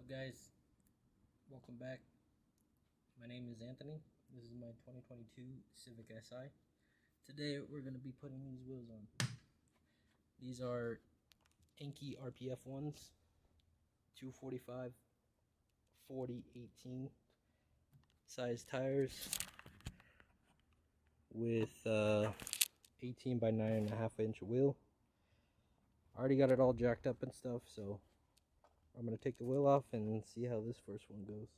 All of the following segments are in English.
up, guys? Welcome back. My name is Anthony. This is my 2022 Civic Si. Today we're going to be putting these wheels on. These are Enki RPF1s, 245 40/18 size tires with 18 by 9.5 inch wheel. I already got it all jacked up and stuff, so I'm going to take the wheel off and see how this first one goes.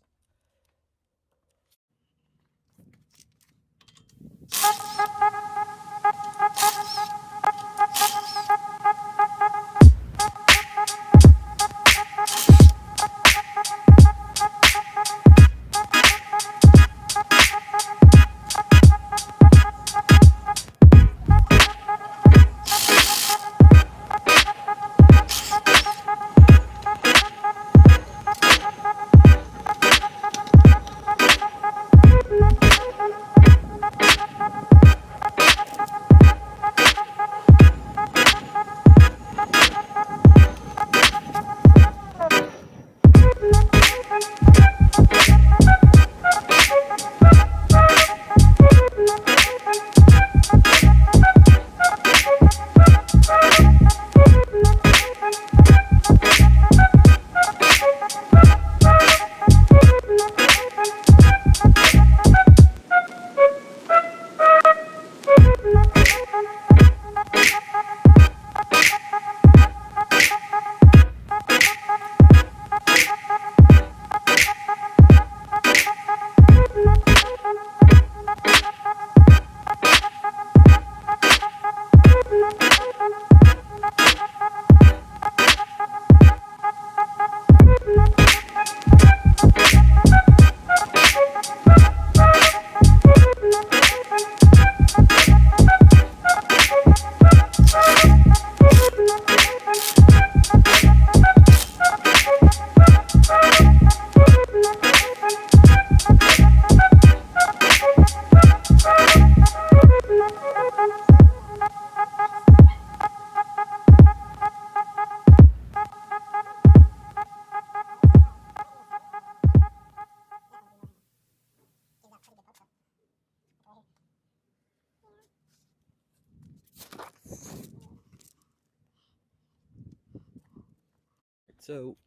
So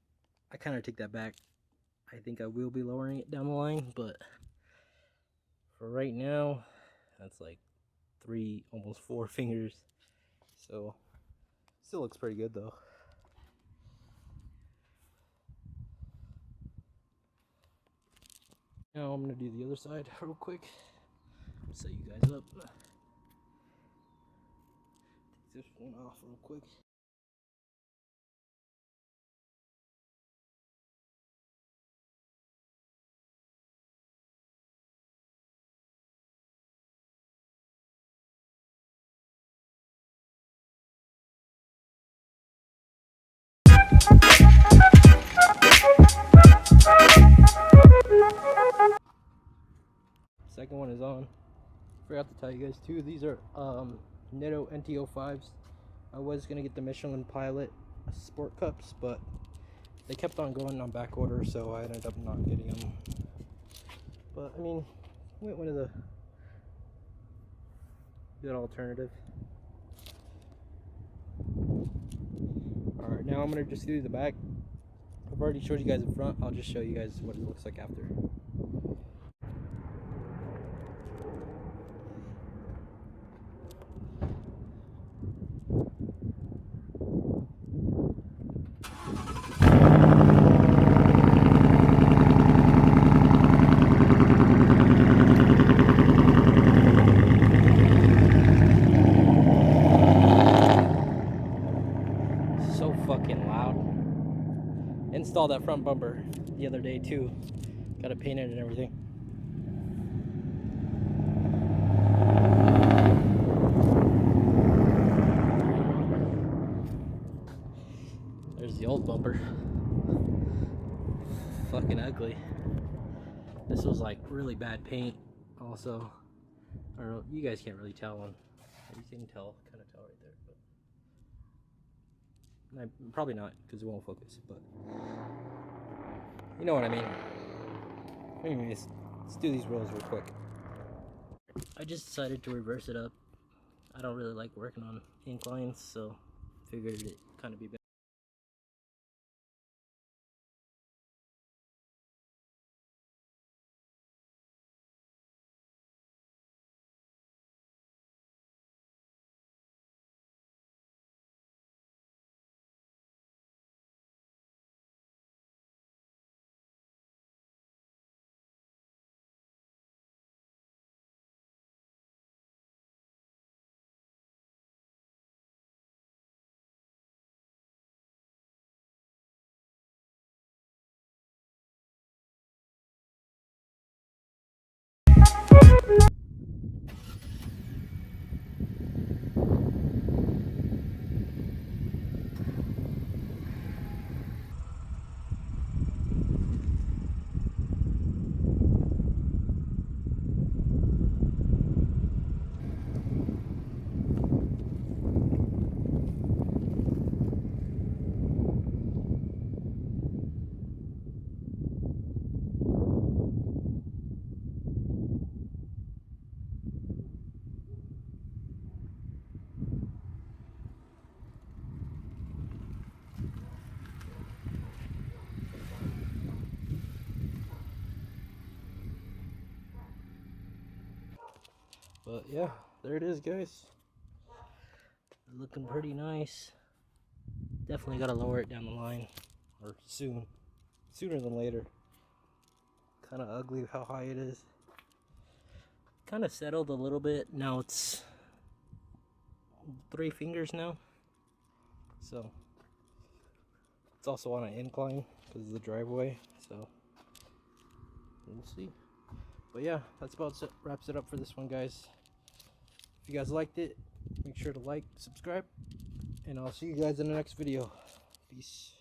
I kind of take that back. I think I will be lowering it down the line, but for right now, that's like 3, almost 4 fingers. So still looks pretty good though. Now I'm gonna do the other side real quick. Set you guys up. Take this one off real quick. Second one is on. Forgot to tell you guys too, these are Netto NT05s. I was gonna get the Michelin Pilot Sport Cups, but they kept on going on back order, so I ended up not getting them. But I mean, went one of the good alternative. Alright, now I'm gonna just do the back. I've already showed you guys the front. I'll just show you guys what it looks like after. So fucking loud. Installed that front bumper the other day too. Got it painted and everything. There's the old bumper. Fucking ugly. This was like really bad paint also. I don't know, you guys can't really tell on. You can tell, kind of tell right there, but probably not because it won't focus, but You know what I mean. Anyways, let's do these rolls real quick. I just decided to reverse it up. I don't really like working on inclines, so figured it kind of be better. But yeah, there it is, guys. Looking pretty nice. Definitely gotta lower it down the line, or sooner than later. Kind of ugly how high it is. Kind of settled a little bit. Now it's 3 fingers now. So it's also on an incline because of the driveway. So we'll see. But yeah, that's about wraps it up for this one, guys. If you guys liked it, make sure to like, subscribe, and I'll see you guys in the next video. Peace.